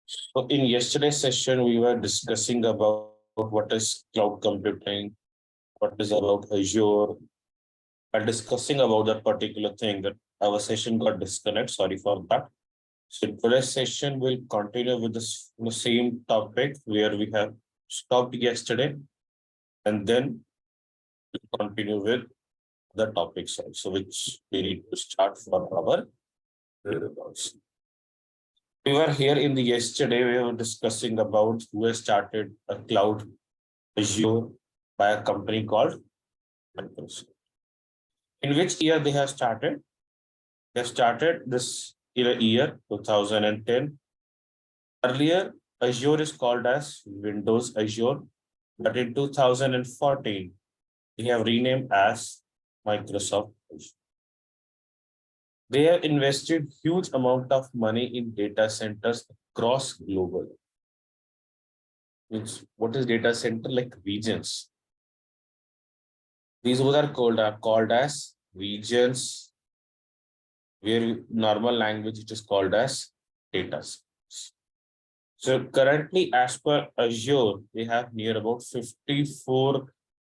So in yesterday's session, we were discussing about what is cloud computing, what is about Azure, and discussing about that particular thing that our session got disconnected. Sorry for that. So in today's session, we'll continue with the same topic where we have stopped yesterday, and then we'll continue with the topics also, which we need to start for our results. We were here in the yesterday, we were discussing about who has started a cloud Azure by a company called Microsoft. In which year they have started? They have started this year 2010. Earlier, Azure is called as Windows Azure, but in 2014, they have renamed as Microsoft Azure. They have invested huge amount of money in data centers across global. Means what is data center? Like regions. These are called as regions, where normal language it is called as data centers. So currently, as per Azure, they have near about 54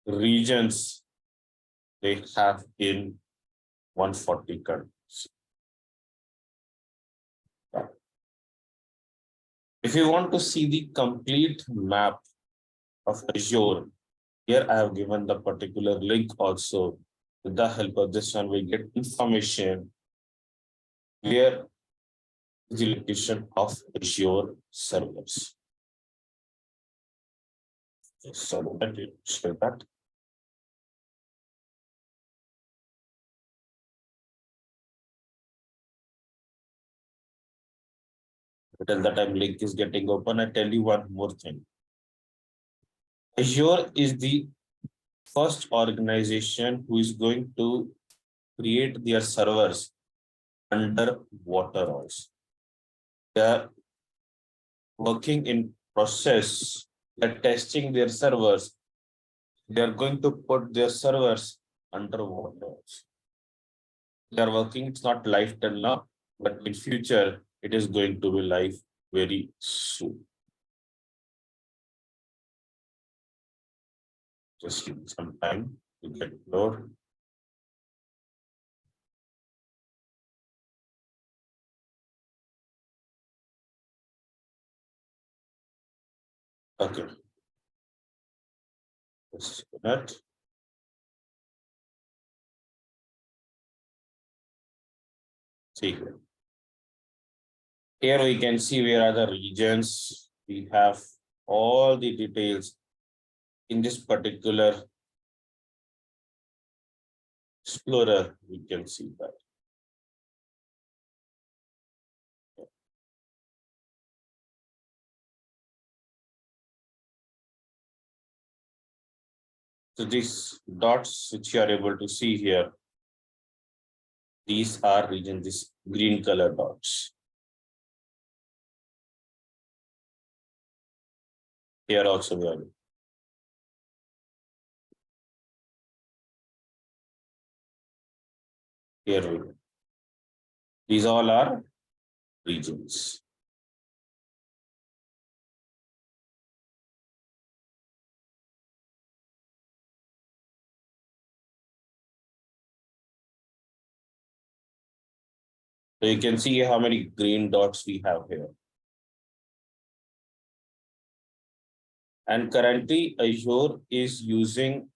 regions they have in 140 countries. If you want to see the complete map of Azure, here I have given the particular link also. With the help of this one, we get information where is the location of Azure servers. So let me share that. Until the time link is getting open, I tell you one more thing. Azure is the first organization who is going to create their servers under water also. They are working in process, they're testing their servers. They are going to put their servers under water also. They are working, it's not live till now, but in future, it is going to be live very soon. Just give me some time to get load. Okay. Just a minute. See here. Here we can see where are the regions. We have all the details in this particular explorer. We can see that. So these dots which you are able to see here, these are regions, these green color dots. Here also we are. Here we go. These all are regions. So you can see how many green dots we have here. And currently Azure is using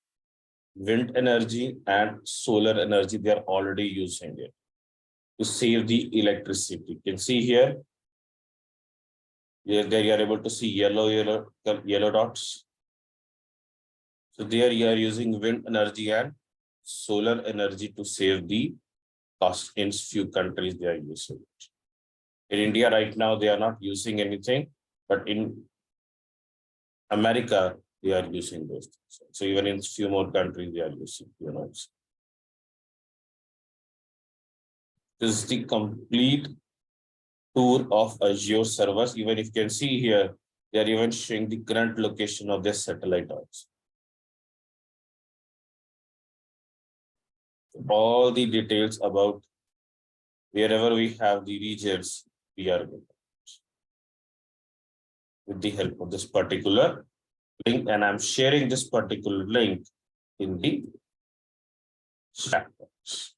wind energy and solar energy. They are already using it to save the electricity. You can see here, there you are able to see yellow dots. So there you are using wind energy and solar energy to save the cost. In few countries they are using it. In India right now, they are not using anything, but in America, they are using those things. So even in few more countries, they are using, This is the complete tour of Azure servers. Even if you can see here, they are even showing the current location of their satellite also. All the details about wherever we have the regions, we are good. with the help of this particular link, and I'm sharing this particular link in the chat box.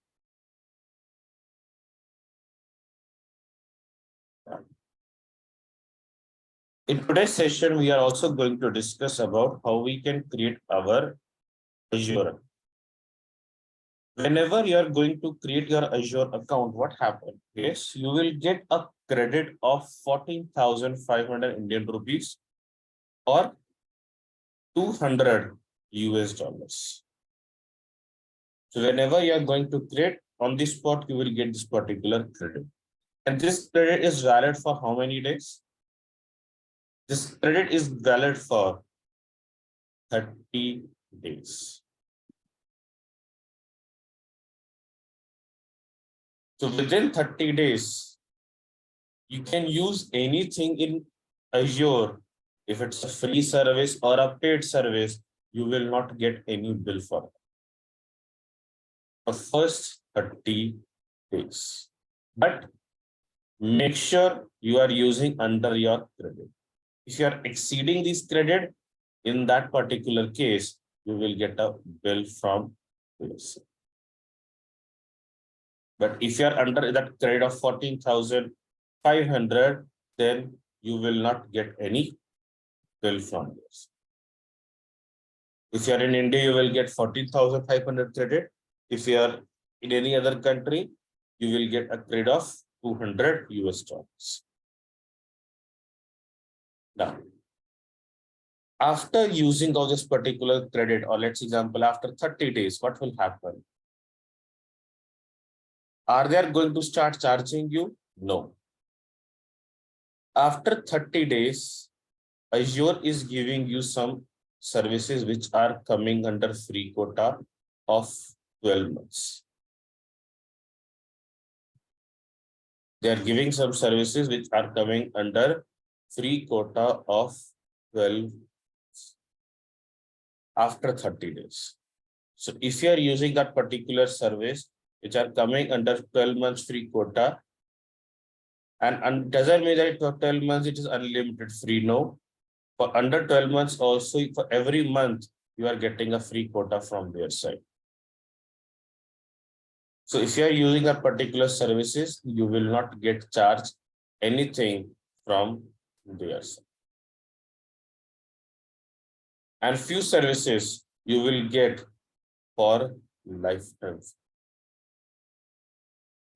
In today's session, we are also going to discuss about how we can create our Azure. Whenever you are going to create your Azure account, what happens is you will get a credit of 14,500 Indian rupees or 200 US dollars. So whenever you are going to create on the spot, you will get this particular credit. And this credit is valid for how many days? This credit is valid for 30 days. So within 30 days, you can use anything in Azure. If it's a free service or a paid service, you will not get any bill for it. The first 30 days. But make sure you are using under your credit. If you are exceeding this credit, in that particular case, you will get a bill from this. But if you are under that credit of 14,500, then you will not get any bill from this. If you are in India, you will get 14,500 credit. If you are in any other country, you will get a credit of 200 US dollars. Now, after using of this particular credit, or let's example, after 30 days, what will happen? Are they going to start charging you? No. After 30 days, Azure is giving you some services which are coming under free quota of 12 months. They are giving some services which are coming under free quota of 12 after 30 days. So if you are using that particular service, which are coming under 12 months free quota, and doesn't mean that for 12 months it is unlimited free. No, for under 12 months also, for every month you are getting a free quota from their side. So if you are using that particular services, you will not get charged anything from their side. And few services you will get for lifetime.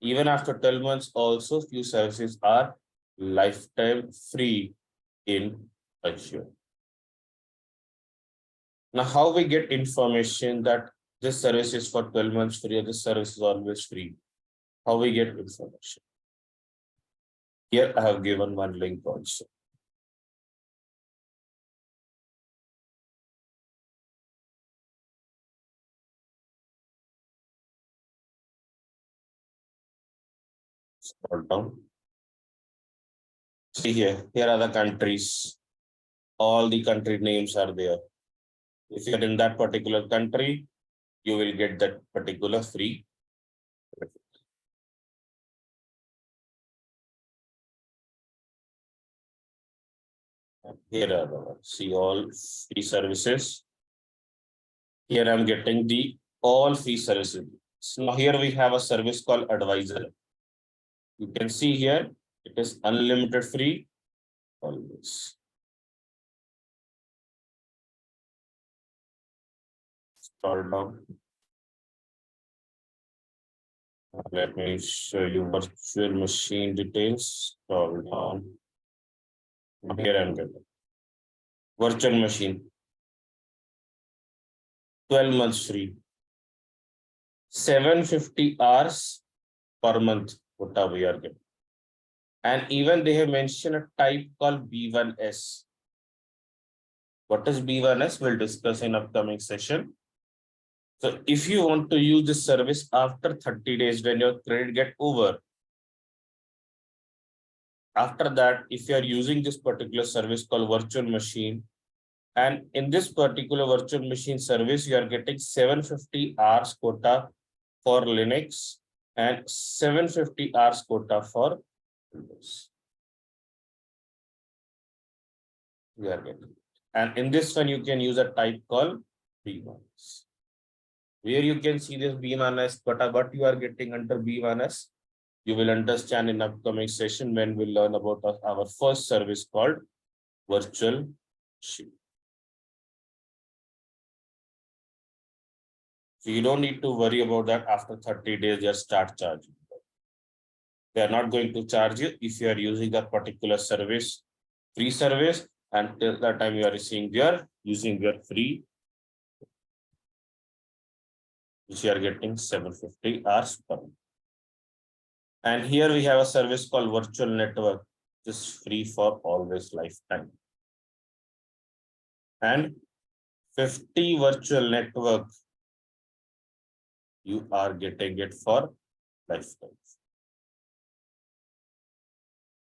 Even after 12 months, also few services are lifetime free in Azure. Now, how we get information that this service is for 12 months free or this service is always free? How we get information? Here I have given one link also. Scroll down. See here are the countries. All the country names are there. If you're in that particular country, you will get that particular free. Here are the see all free services. Here I'm getting the all free services. So now here we have a service called Advisor. You can see here it is unlimited free always. Scroll down. Let me show you virtual machine details. Scroll down. Here I'm getting virtual machine. 12 months free. 750 hours per month. What we are getting. And even they have mentioned a type called B1S. What is B1S? We'll discuss in upcoming session. So if you want to use this service after 30 days when your credit get over, after that, if you are using this particular service called virtual machine, and in this particular virtual machine service, you are getting 750 hours quota for Linux and 750 hours quota for Windows. we are getting. And in this one, you can use a type called B1S. Where you can see this B1S, but what you are getting under B1S, you will understand in upcoming session when we learn about our first service called virtual ship. So you don't need to worry about that. After 30 days, just start charging. They are not going to charge you if you are using that particular service, free service, and till that time you are using your free, which you are getting 750 hours per month. And here we have a service called virtual network, which is free for always lifetime. And 50 virtual network, you are getting it for lifetime.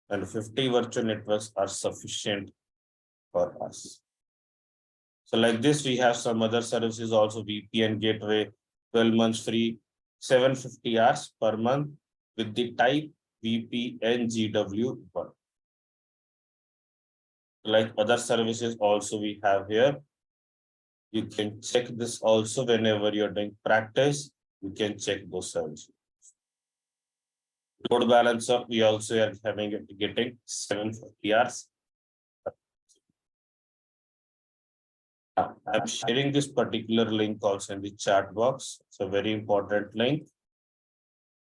And 50 virtual networks are sufficient for us. So like this, we have some other services also, VPN gateway, 12 months free, 750 hours per month with the type VPN GW1. Like other services also we have here. You can check this also whenever you're doing practice, you can check those services. Load balancer, we also are getting 750 hours. I'm sharing this particular link also in the chat box. It's a very important link.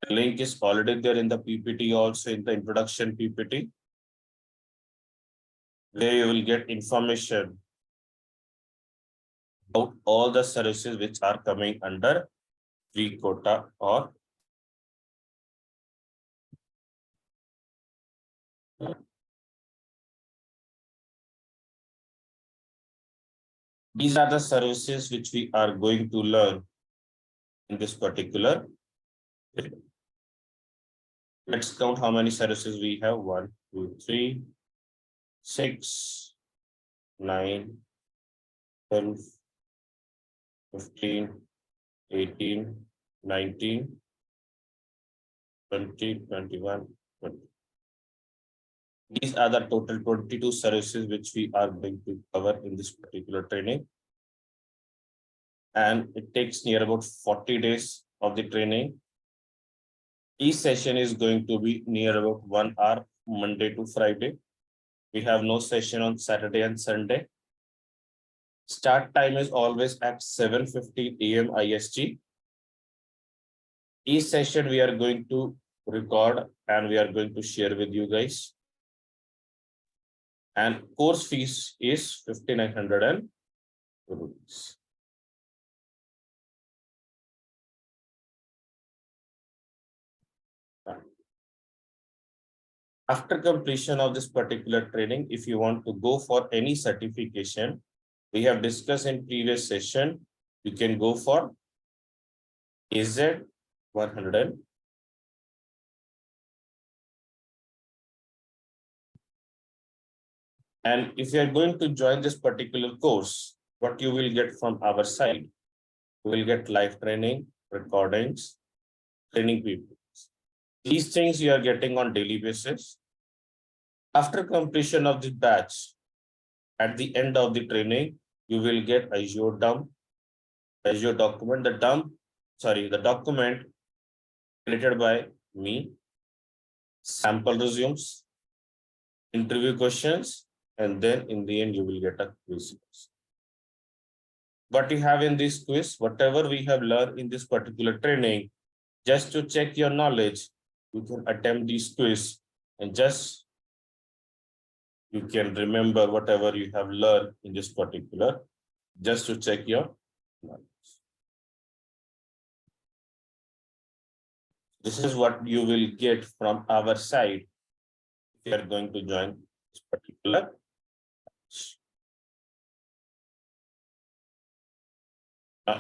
The link is already there in the PPT, also in the introduction PPT, where you will get information about all the services which are coming under free quota or these are the services which we are going to learn in this particular. Let's count how many services we have. 1, 2, 3, 6, 9, 12, 15, 18, 19, 20, 21, 20. These are the total 22 services which we are going to cover in this particular training. And it takes near about 40 days of the training. Each session is going to be near about 1 hour, Monday to Friday. We have no session on Saturday and Sunday. Start time is always at 7:50 a.m. IST. Each session we are going to record and we are going to share with you guys. And course fees is 5,900 rupees. After completion of this particular training, if you want to go for any certification, we have discussed in previous session, you can go for AZ 100. And if you are going to join this particular course, what you will get from our side, you will get live training, recordings, training people. These things you are getting on daily basis. After completion of the batch, at the end of the training, you will get Azure dump, Azure document, the document created by me, sample resumes, interview questions, and then in the end, you will get a quiz. What you have in this quiz, whatever we have learned in this particular training, just to check your knowledge, you can attempt this quiz and just you can remember whatever you have learned in this particular, just to check your knowledge. This is what you will get from our side if you are going to join this particular.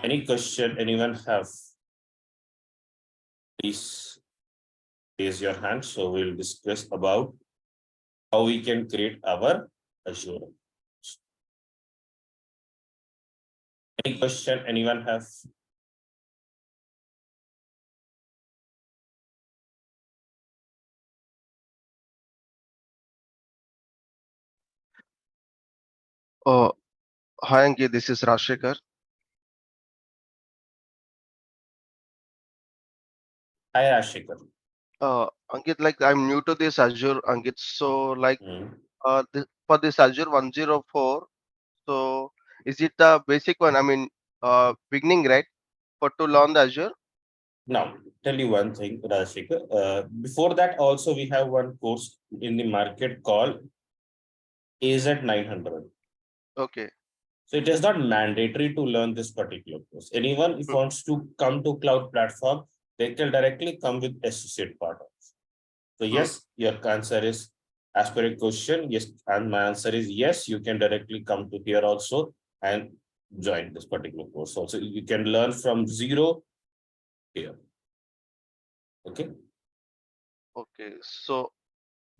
Any question anyone have? Please raise your hand. So we'll discuss about how we can create our Azure. Any question anyone have? Uh, Hi Ankit, this is Rashekar. Hi, Ashikar. Ankit, like I'm new to this Azure, Ankit. So like Hmm. for this Azure 104, so is it the basic one? I mean, beginning right for to learn the Azure? Now, tell you one thing, Rashikar. Before that, also we have one course in the market called AZ 900. Okay. So it is not mandatory to learn this particular course. Anyone, if Hmm. wants to come to cloud platform, they can directly come with associate part of. So Hmm. yes, your answer is as per your question, yes, and my answer is yes. You can directly come to here also and join this particular course. Also, you can learn from zero here. Okay. Okay. So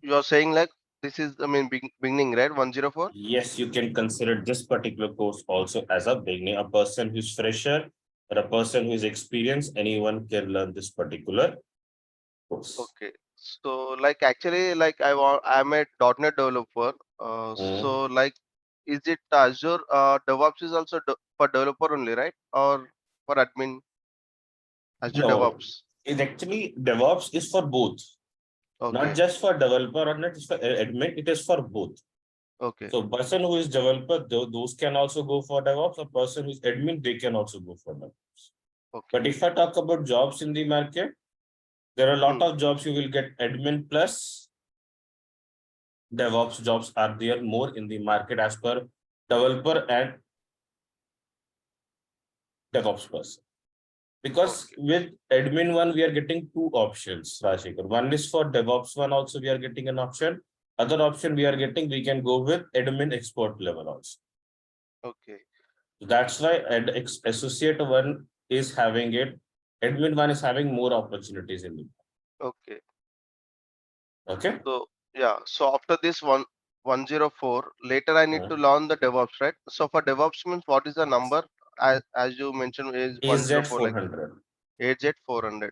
you are saying like this is I mean beginning right 104? Yes, you can consider this particular course also as a beginning. A person who's fresher or a person who is experienced, anyone can learn this particular course. Okay. So like actually like I'm a .NET developer. Mm. So like is it Azure DevOps is also for developer only, right? Or for admin Azure No, DevOps? it actually DevOps is for both, not Okay. just for developer or not just for admin. It is for both. Okay. So person who is developer, those can also go for DevOps. A person who is admin, they can also go for DevOps. Okay. But if I talk about jobs in the market, there are a lot Hmm. of jobs you will get admin plus DevOps jobs are there more in the market as per developer and DevOps person. Because Okay. with admin one, we are getting two options, Rashikar. One is for DevOps one also, we are getting an option. Other option we are getting, we can go with admin expert level also. Okay. That's why associate one is having it. Admin one is having more opportunities in it. Okay. Okay. So yeah. So after this 104, later I need Uh, to learn the DevOps, right? So for DevOps means what is the number? As you mentioned is AZ 104 like 400. AZ 400.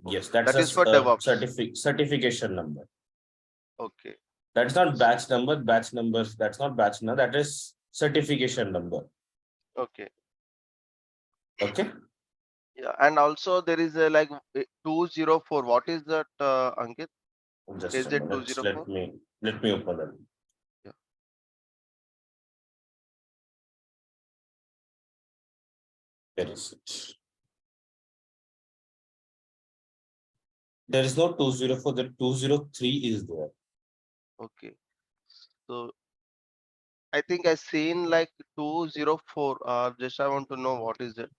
Yes, Okay. that's That is for a DevOps. certification number. Okay. That's not batch number. Batch numbers. That's not batch number. That is certification number. Okay. Okay. Yeah, and also there is a like 204. What is that, Ankit? Just Is a it minute. 204? Let me open it. Yeah. Where is it? There is no 204. The 203 is there. Okay. So I think I seen like 204. Just I want to know what is it.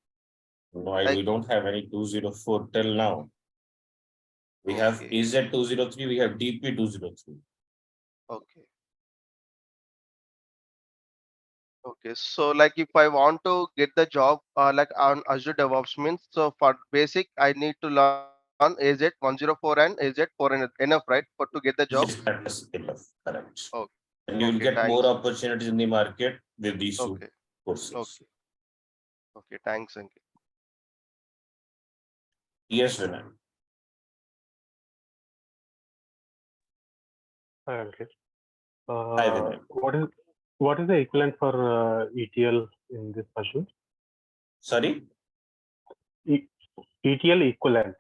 No, Like we don't have any 204 till now. We have okay, EZ 203. We have DP 203. okay, okay. So like if I want to get the job, like on Azure DevOps means so for basic I need to learn AZ 104 and AZ 400 enough, right? For to get the job. Yes, that is enough. Correct. Oh, And you will okay. get more Thanks. opportunities in the market with these two Okay, courses. okay, okay. Thanks, Ankit. Yes, Vinay. Hi, Ankit. Hi, Vinay. What is the equivalent for ETL in this Azure? Sorry, E- ETL equivalent,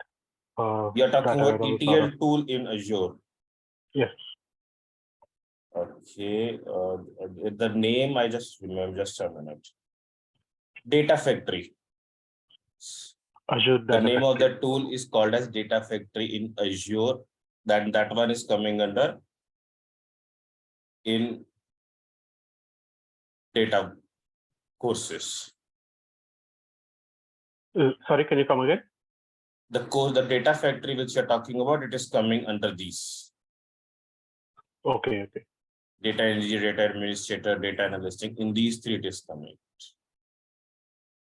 you're talking data about warehouse or ETL tool in Azure. yes, Okay, the name I just remember, just a minute. Data Factory. Azure The Data name of Factory. the tool is called as Data Factory in Azure. That one is coming under in data courses. Sorry, can you come again? The Data Factory which you're talking about, it is coming under these. Okay, okay. Data engineer, data administrator, data analyst. In these three, it is coming.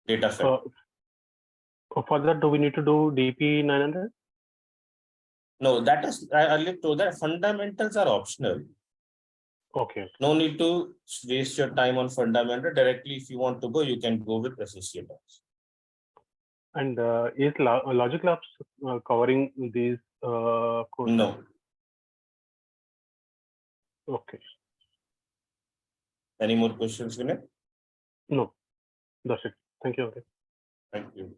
Data Uh, Factory. for that, do we need to do DP 900? No, that is, I earlier told that fundamentals are optional. Okay. No need to waste your time on fundamental. Directly, if you want to go, you can go with associate. And is Logic Labs covering these courses? No, Okay. Any more questions, Vinay? No, that's it. Thank you. Ankit. Thank you.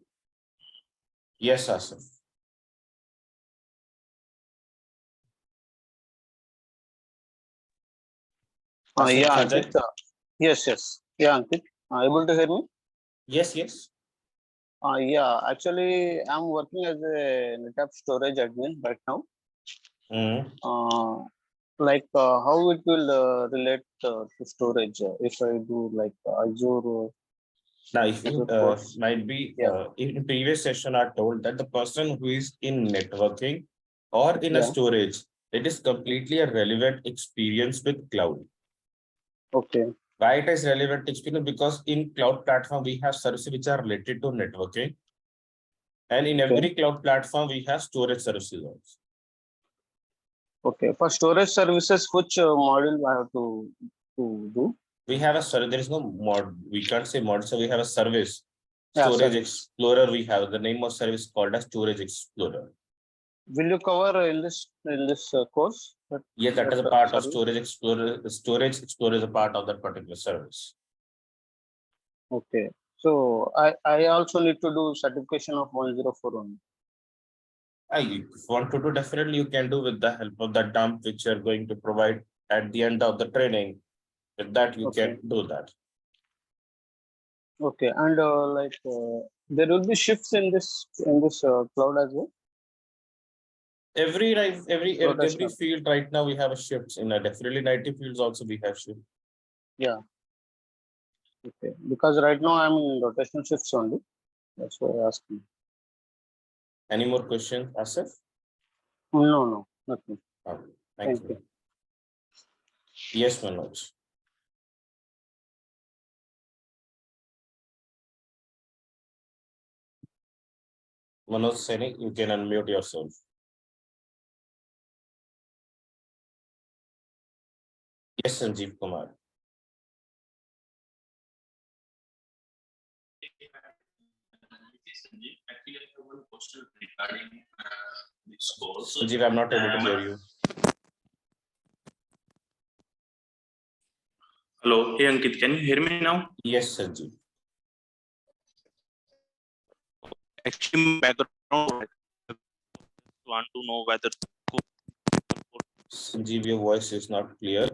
Yes, Asif. Asif Yeah, Sajay? Ankit. Yes, yes. Yeah, Ankit. Able to hear me? Yes, yes. Yeah, actually, I'm working as a NetApp storage admin right now. Mhm. How it will relate to storage if I do like Now, if you Azure course? might be Yeah, in previous session, I told that the person who is in networking or in a yeah. storage, it is completely a relevant experience with cloud. Okay, Why it is relevant experience? Because in cloud platform, we have services which are related to networking. And in okay, every cloud platform, we have storage services also. okay. For storage services, which module I have to do? We have a service, there is no mod, we can't say mod, so we have a service. Yeah, Storage service. Explorer, we have the name of service called as Storage Explorer. Will you cover in this course? Yes, that is a part of Service. Storage Explorer. Storage Explorer is a part of that particular service. Okay. So I also need to do certification of 104 If you want to do, definitely you can do with the help of the dump which you are going to provide at the end of the training. With that, you Okay. can do that. Okay. And there will be shifts in this cloud as well. Every Rotational. field right now we have a shifts in a definitely IT fields also we have shift. Yeah. Okay. Because right now I'm in rotational shifts only. That's why I asked you. Any more questions, Asif? No, no, nothing. Okay, thank Thank you. you. Yes, Manoj. Manoj Seni, you can unmute yourself. Yes, Sanjeev Kumar. Actually, I have one question regarding this course. Sanjeev, I'm not able to hear you. Hello, hey Ankit, can you hear me now? Yes, Sanjeev. Actually, my background want to know whether Sanjeev, your voice is not clear.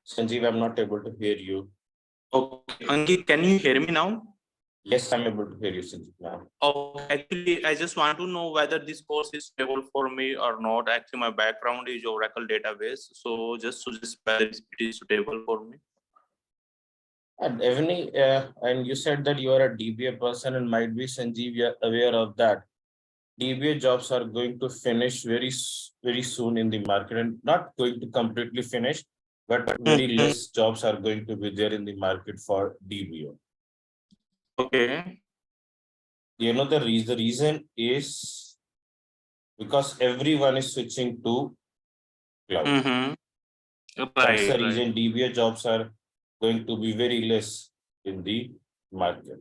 Sanjeev, I'm not able to hear you. okay, Ankit, can you hear me now? Yes, I'm able to hear you, Sanjeev, now. Oh, actually, I just want to know whether this course is suitable for me or not. Actually, my background is Oracle database, so just suggest whether it is suitable for me. And and you said that you are a DBA person and might be, Sanjeev, you are aware of that. DBA jobs are going to finish very soon in the market, and not going to completely finish, but very Mhm. less jobs are going to be there in the market for DBA. Okay. You know, the reason is because everyone is switching to cloud. Mm-hmm. That's the Right, right. reason DBA jobs are going to be very less in the market.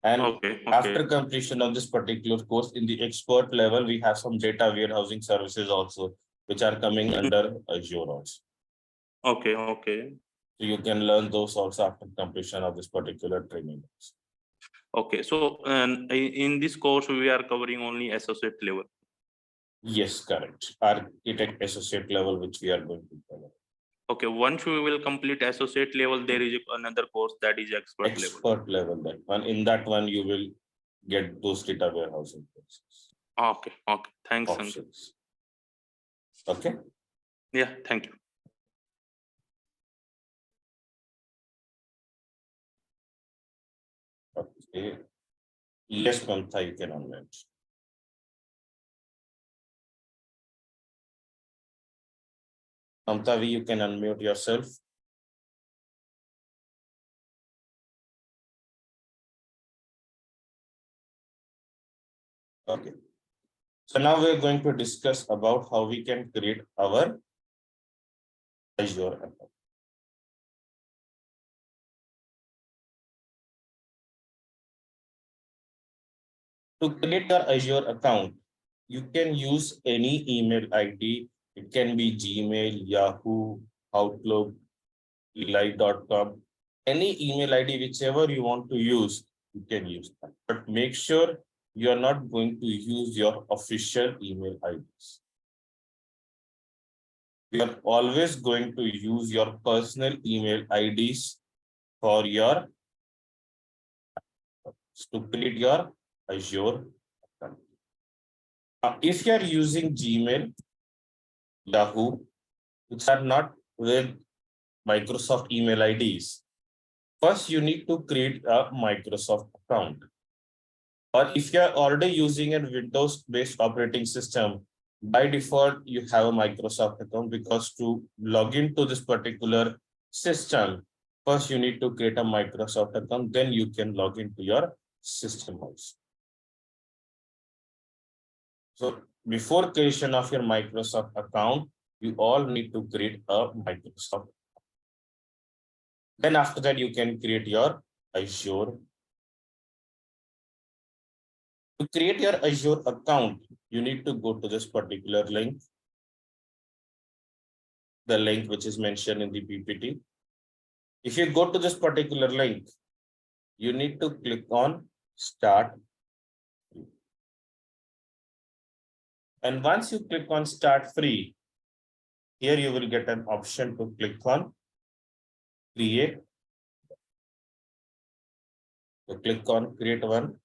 And Okay, after okay. completion of this particular course, in the expert level, we have some data warehousing services also, which are coming under Azure also. Okay, okay. So you can learn those also after completion of this particular training. Okay, so in this course, we are covering only associate level. Yes, correct. Architect associate level, which we are going to cover. Okay, once we will complete associate level, there is another course that is expert level. Expert level, that one. In that one, you will get those data warehousing courses. Okay, okay. Thanks, Ankit. Options. Okay. Yeah, thank you. Okay. Yes, Mamta, you can unmute. Mamta, you can unmute yourself. Okay. So now we're going to discuss about how we can create our Azure account. To create your Azure account, you can use any email ID. It can be Gmail, Yahoo, Outlook, eli.com. Any email ID, whichever you want to use, you can use that. But make sure you are not going to use your official email IDs. You are always going to use your personal email IDs for your to create your Azure account. Now, if you are using Gmail, Yahoo, which are not with Microsoft email IDs, first you need to create a Microsoft account. Or if you are already using a Windows-based operating system, by default, you have a Microsoft account, because to log into this particular system, first you need to create a Microsoft account, then you can log into your system also. So before creation of your Microsoft account, you all need to create a Microsoft. Then after that, you can create your Azure. To create your Azure account, you need to go to this particular link, the link which is mentioned in the PPT. If you go to this particular link, you need to click on Start. And once you click on Start Free, here you will get an option to click on Create. So click on Create One.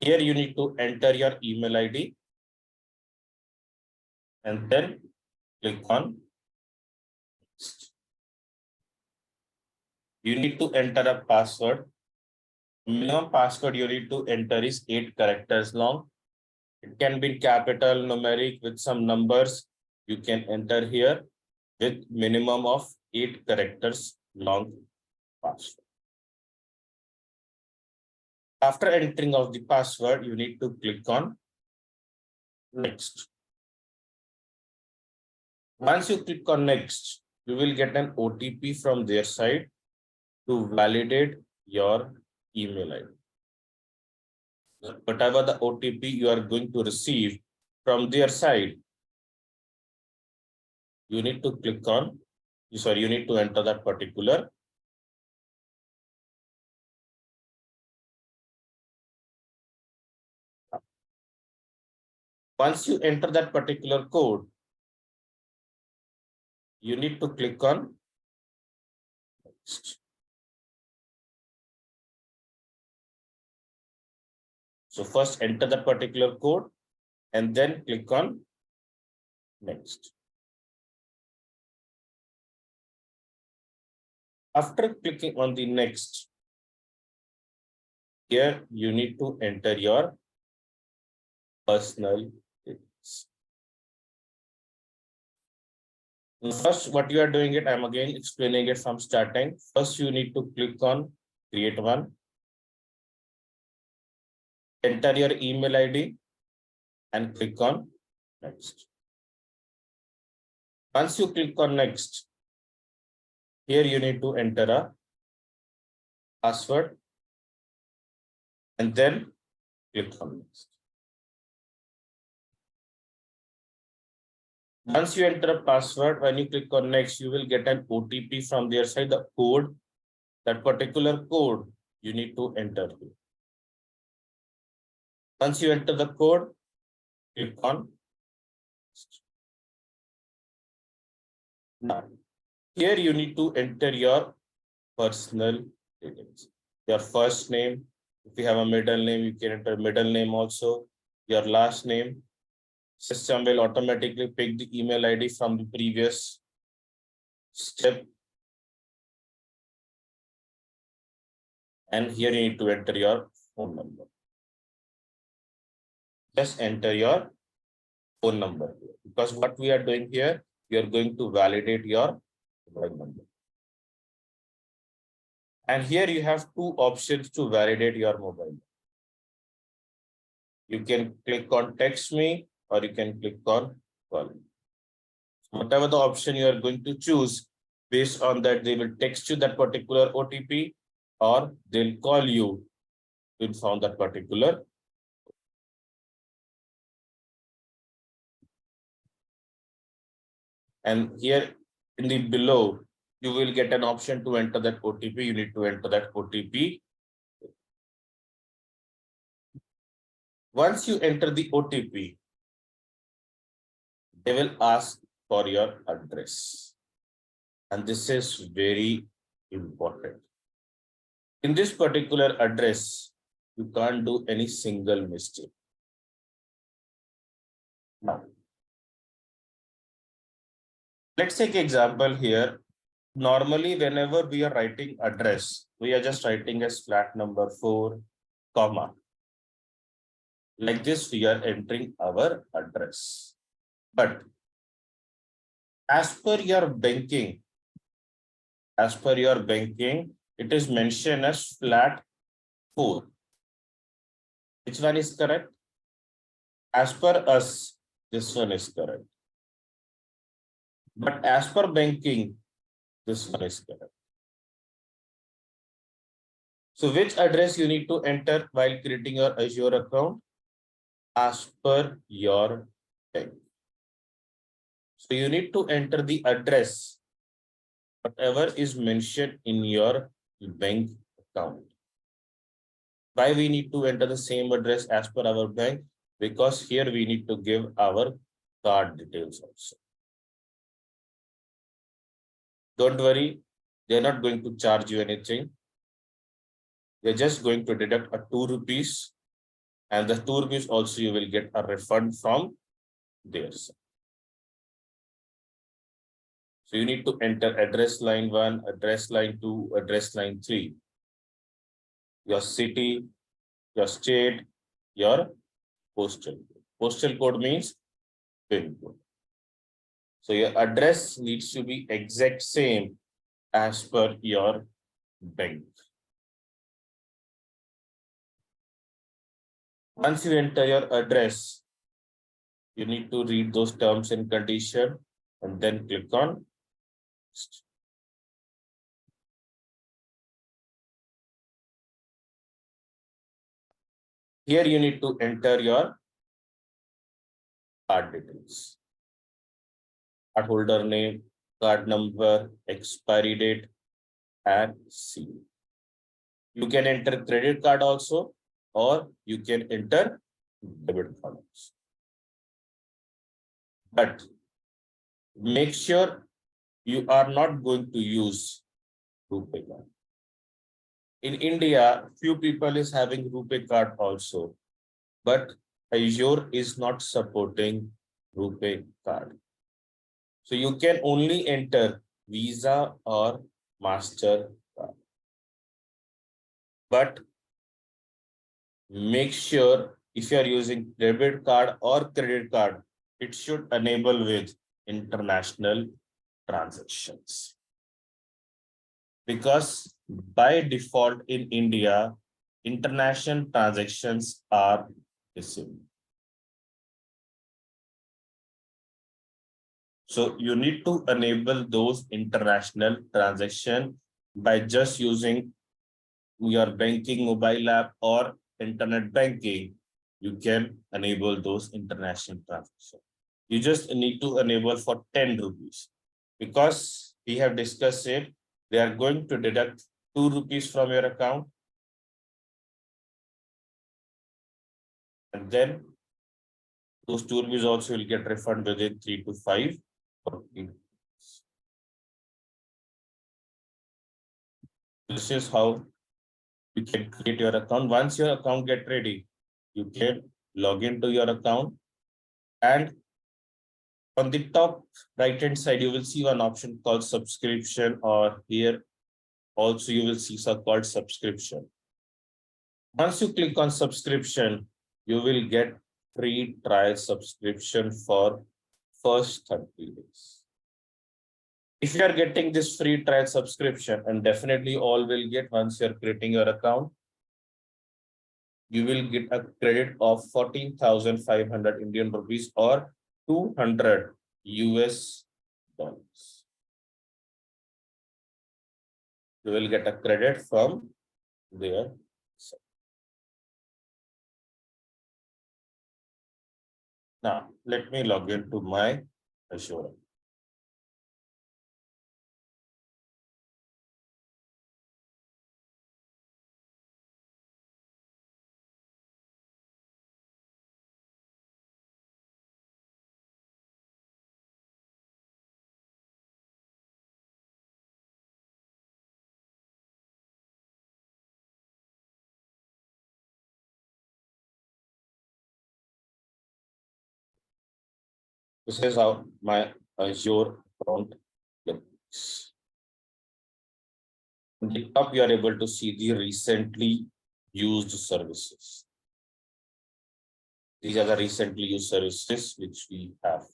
Here you need to enter your email ID and then click on Next. You need to enter a password. Minimum password you need to enter is 8 characters long. It can be capital, numeric with some numbers. You can enter here with minimum of 8 characters long password. After entering of the password, you need to click on Next. Once you click on Next, you will get an OTP from their side to validate your email ID. Whatever the OTP you are going to receive from their side, you need to click on, you need to enter that particular. Once you enter that particular code, you need to click on Next. So first enter that particular code and then click on Next. After clicking on the Next, here you need to enter your personal details. First, what you are doing it, I'm again explaining it from starting. First, you need to click on Create One. Enter your email ID and click on Next. Once you click on Next, here you need to enter a password and then click on Next. Once you enter a password, when you click on Next, you will get an OTP from their side, the code. That particular code you need to enter here. Once you enter the code, click on Next. Now, here you need to enter your personal details. Your first name. If you have a middle name, you can enter middle name also. Your last name. System will automatically pick the email ID from the previous step. And here you need to enter your phone number. Just enter your phone number here. Because what we are doing here, we are going to validate your mobile number. And here you have two options to validate your mobile. You can click on text me or you can click on call me. Whatever the option you are going to choose, based on that, they will text you that particular OTP or they'll call you you found that particular. And here in the below, you will get an option to enter that OTP. You need to enter that OTP. Once you enter the OTP, they will ask for your address. And this is very important. In this particular address, you can't do any single mistake. Now, let's take example here. Normally, whenever we are writing address, we are just writing as flat number 4, comma. Like this, we are entering our address. But as per your banking, it is mentioned as flat 4. Which one is correct? As per us, this one is correct. But as per banking, this one is correct. So which address you need to enter while creating your Azure account? As per your bank. So you need to enter the address, whatever is mentioned in your bank account. Why we need to enter the same address as per our bank? Because here we need to give our card details also. Don't worry, they're not going to charge you anything. They're just going to deduct a 2 rupees, and the 2 rupees also you will get a refund from theirs. So you need to enter address line 1, address line 2, address line 3. Your city, your state, your postal code. Postal code means PIN code. So your address needs to be exact same as per your bank. Once you enter your address, you need to read those terms and condition and then click on next. Here you need to enter your card details. Card holder name, card number, expiry date, and CVV. You can enter credit card also, or you can enter debit card also. But make sure you are not going to use RuPay card. In India, few people is having RuPay card also, but Azure is not supporting RuPay card. So you can only enter Visa or Master card. But make sure if you are using debit card or credit card, it should enable with international transactions. Because by default in India, international transactions are disabled. So you need to enable those international transactions by just using your banking mobile app or internet banking. You can enable those international transactions. You just need to enable for 10 rupees because we have discussed it. They are going to deduct 2 rupees from your account. And then those 2 rupees also will get refunded within 3 to 5 working days. This is how you can create your account. Once your account get ready, you can log into your account, and on the top right hand side, you will see one option called subscription, or here also you will see something called subscription. Once you click on subscription, you will get free trial subscription for first 30 days. If you are getting this free trial subscription, and definitely all will get once you're creating your account, you will get a credit of 14,500 Indian rupees or 200 US dollars. You will get a credit from there. Now, let me log into my Azure. This is how my Azure account looks. On the top, you are able to see the recently used services. These are the recently used services which we have.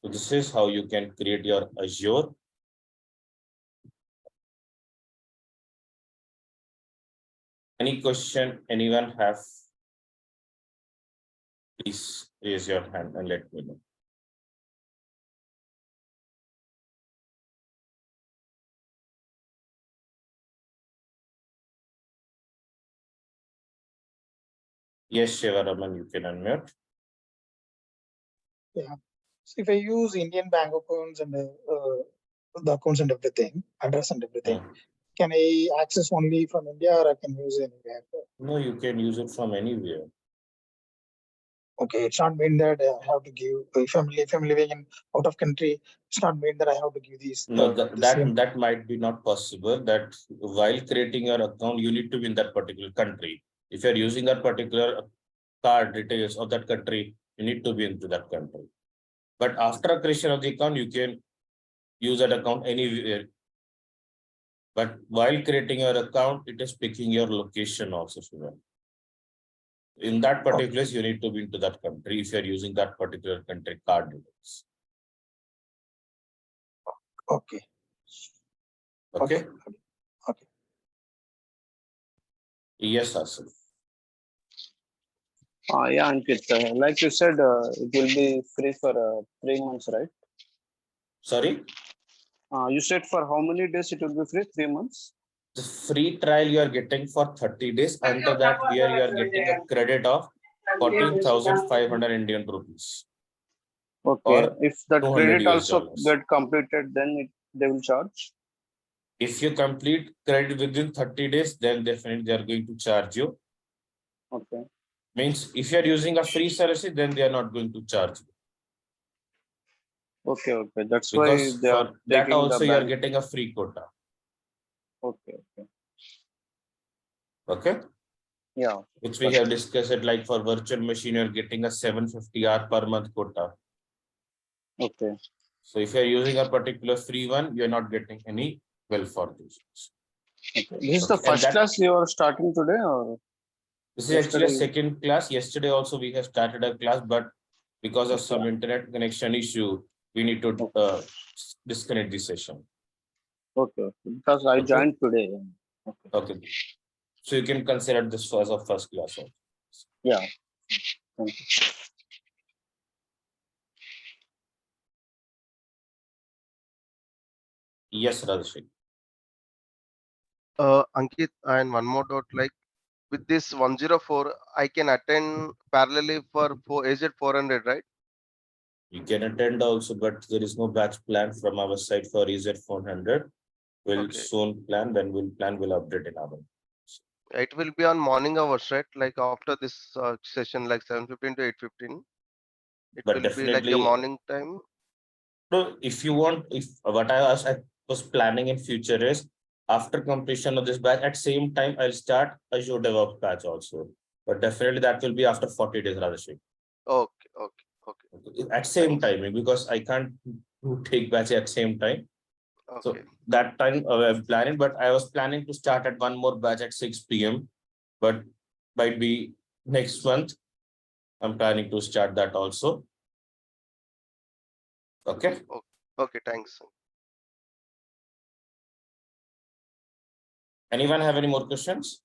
So this is how you can create your Azure. Any question anyone have? Please raise your hand and let me know. Yes, Shivaraman, you can unmute. Yeah. So if I use Indian bank accounts and the accounts and everything, address and everything, can I access only from India or I can use anywhere? No, you can use it from anywhere. Okay, it's not mean that I have to give if I'm living in out of country. It's not mean that I have to give these. No, the same. that might be not possible. That while creating your account, you need to be in that particular country. If you're using that particular card details of that country, you need to be into that country. But after creation of the account, you can use that account anywhere. But while creating your account, it is picking your location also. In that particular place, you need to be into that country if you're using that particular country card details. Okay. Okay. Okay. Yes, Asif. Yeah, Ankit, like you said, it will be free for 3 months, right? Sorry. You said for how many days it will be free? 3 months? The free trial you are getting for 30 days. Under that, here you are getting a credit of 14,500 Indian rupees. Okay. Or If that 200 credit US also dollars. get completed, then they will charge? If you complete credit within 30 days, then definitely they are going to charge you. Okay. Means if you are using a free service, then they are not going to charge you. Okay, okay. That's Because why they are for that taking also the you are bank. getting a free quota. Okay, okay. Okay. Yeah. Which we have discussed it, like for virtual machine, you're getting a 750 hour per month quota. Okay. So if you're using a particular free one, you're not getting any well for these. Okay. This is the Okay, and first that- class you are starting today, or This is actually a yesterday? second class. Yesterday also we have started a class, but because of some internet connection issue, we need to disconnect the session. Okay, okay. Because I Okay. joined today. Okay. Okay. So you can consider this as a first class also. Yeah. Thank you. Yes, Radhashik. Ankit, and one more dot, like with this 104, I can attend parallelly for AZ 400, right? You can attend also, but there is no batch plan from our side for EZ 400. We'll Okay. soon plan, when we'll plan, we'll update in our. It will be on morning hours, right? Like after this session, like 7:15 to 8:15. It But will be like a definitely, morning time. so if you want, if what I was planning in future is after completion of this batch, at same time, I'll start Azure DevOps batch also. But definitely that will be after 40 days, Radhashik. Okay, okay, okay. At same Thanks. time, because I can't take batch at same time. So Okay. that time I'm planning, but I was planning to start at one more batch at 6 p.m. But might be next month. I'm planning to start that also. Okay. Okay, thanks. Anyone have any more questions?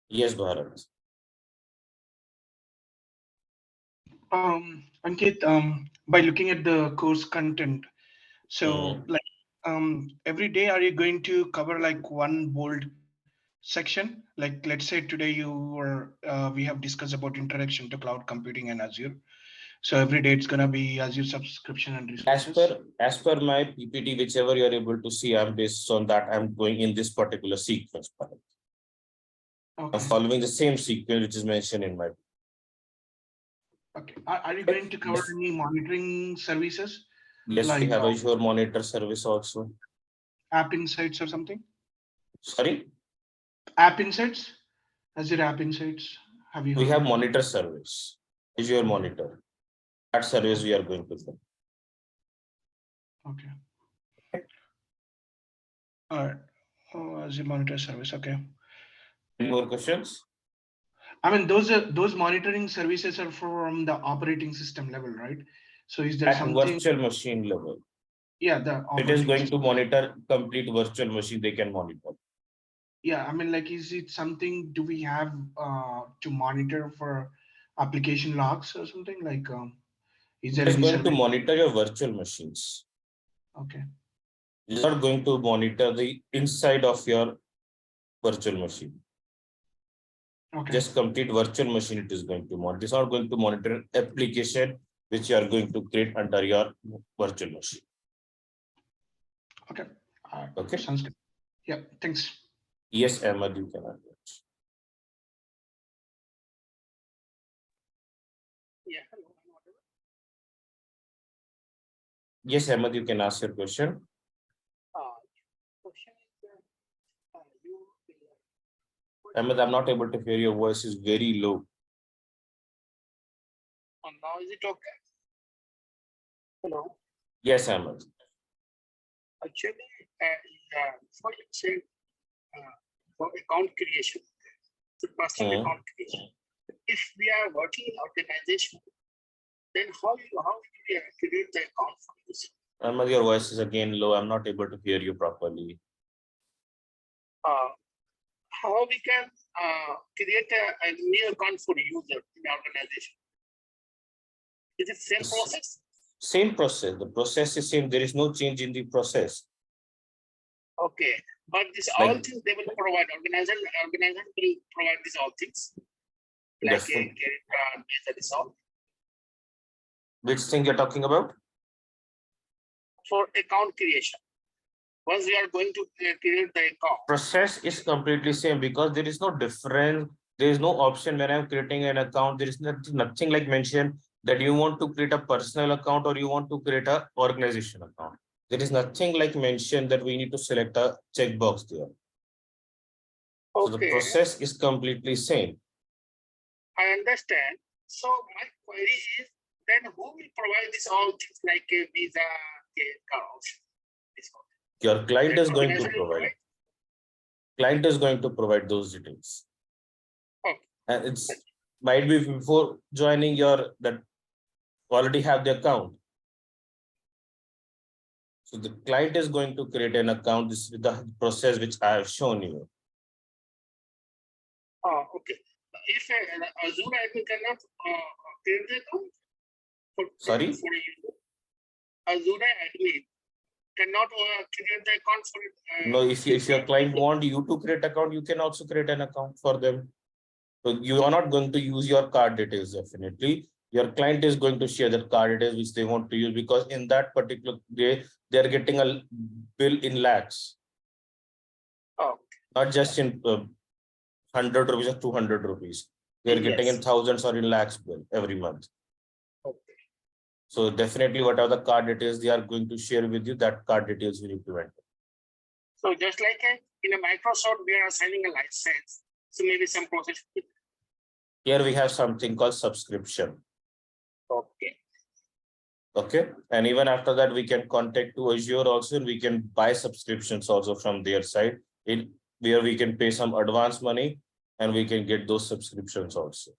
Yes, Bharat. Ankit, by looking at the course content, so Mhm. like every day, are you going to cover like one bold section? Like, let's say today we have discussed about introduction to cloud computing and Azure. So every day it's gonna be Azure subscription and resources. As per my PPT, whichever you are able to see, I'm based on that. I'm going in this particular sequence. I'm Okay. following the same sequence which is mentioned in my. Okay. Are you going to cover any monitoring services? Yes, we Like have Azure Monitor service also. App Insights or something? Sorry, App Insights? Azure App Insights? Have you we heard have of it? Monitor service, Azure Monitor. That service we are going to do. Okay. All right. Oh, Azure Monitor service. Okay. Any more questions? I mean, those monitoring services are from the operating system level, right? So is there At something? virtual machine level, Yeah, the it is operating going system. to monitor complete virtual machine. They can monitor. Yeah, I mean, like, is it something? Do we have to monitor for application logs or something? Like, is It there is any going to service? monitor your virtual machines. Okay. It's not going to monitor the inside of your virtual machine. Okay. Just complete virtual machine it is going to monitor. It's not going to monitor application which you are going to create under your virtual machine. Okay. Okay. Sounds good. Yeah. Thanks. Yes, Ahmed, you can answer. Yeah. Yes, Ahmed, you can ask your question. Question is, you Ahmed, I'm not able to hear your voice is very low. now is it okay? Hello. Yes, Ahmed. Actually, for say, for account creation, the personal account creation. If we are working in organization, then how we create the account for this? Ahmed, your voice is again low. I'm not able to hear you properly. How we can create a new account for user in the organization? Is it same process? Same process. The process is same. There is no change in the process. Okay, but this Like- all things they will provide. Organization will provide these all things, like a Definitely. credit card, Visa, this all Which thing you're talking about? for account creation. Once we are going to create the account, Process is completely same because there is no difference. There is no option when I'm creating an account. There is nothing like mentioned that you want to create a personal account or you want to create a organization account. There is nothing like mentioned that we need to select a checkbox there. So the okay, process is completely same. I understand. So my query is, then who will provide this all things like a Visa, credit card, this all? Your client The is going to organization will provide. Client is going to provide those details. Okay. And it's might be before joining your that already have the account. So the client is going to create an account. This is the process which I have shown you. Oh, okay. If Azure admin cannot create the account Sorry? for a user, Azure admin cannot create the account for No, if your client want you to create account, you can also create an account for them. So you are not going to use your card details, definitely. Your client is going to share that card details which they want to use because in that particular day, they're getting a bill in lakhs. Oh, Not just in 100 rupees or 200 rupees. They're getting in yes. thousands or in lakhs bill every month. Okay. So definitely whatever the card details they are going to share with you, that card details you need to enter. So just like in a Microsoft, we are assigning a license. So maybe some process. Here we have something called subscription. Okay. Okay. And even after that, we can contact to Azure also, and we can buy subscriptions also from their side, in where we can pay some advance money and we can get those subscriptions also.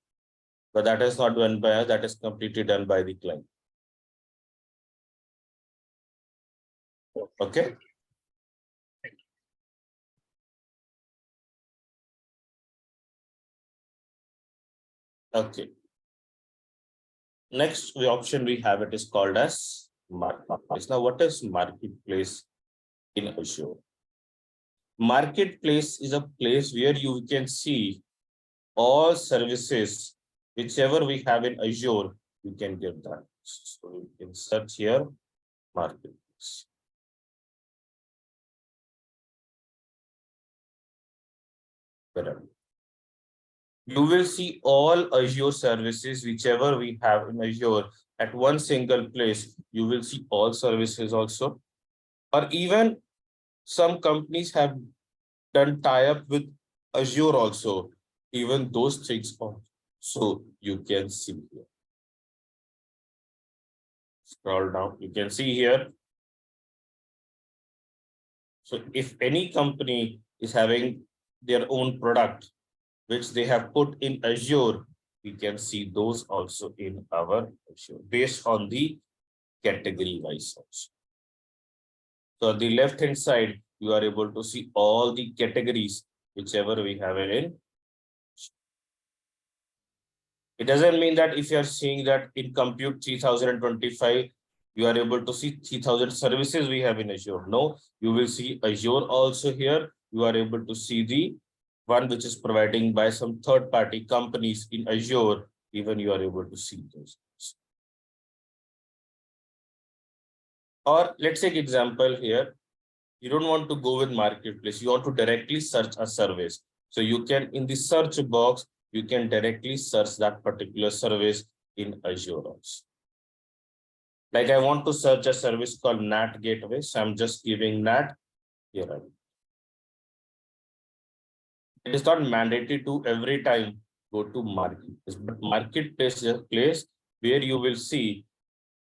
But that is not done by us, that is completely done by the client. Okay. Okay. Next option we have it is called as marketplace. Now, what is marketplace in Azure? Marketplace is a place where you can see all services, whichever we have in Azure, you can get that. So you can search here, marketplace. Correct. You will see all Azure services, whichever we have in Azure at one single place. You will see all services also. Or even some companies have done tie-up with Azure also. Even those things also you can see here. Scroll down, you can see here. So if any company is having their own product, which they have put in Azure, we can see those also in our Azure based on the category wise also. So on the left hand side, you are able to see all the categories, whichever we have it in. It doesn't mean that if you are seeing that in Compute 3025, you are able to see 3000 services we have in Azure. No, you will see Azure also here. You are able to see the one which is providing by some third-party companies in Azure. Even you are able to see those. Or let's take example here. You don't want to go with marketplace. You want to directly search a service. So you can, in the search box, you can directly search that particular service in Azure also. Like I want to search a service called NAT Gateway. So I'm just giving NAT here. It is not mandatory to every time go to marketplace, but marketplace is a place where you will see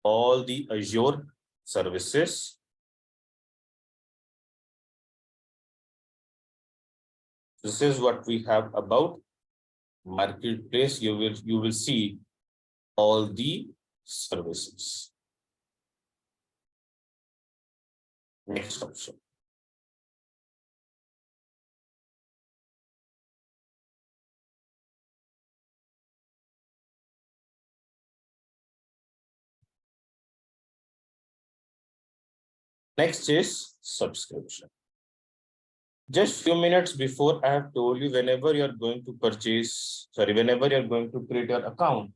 all the Azure services. This is what we have about marketplace. You will see all the services. Next option. Next is subscription. Just few minutes before, I have told you whenever you're going to whenever you're going to create your account,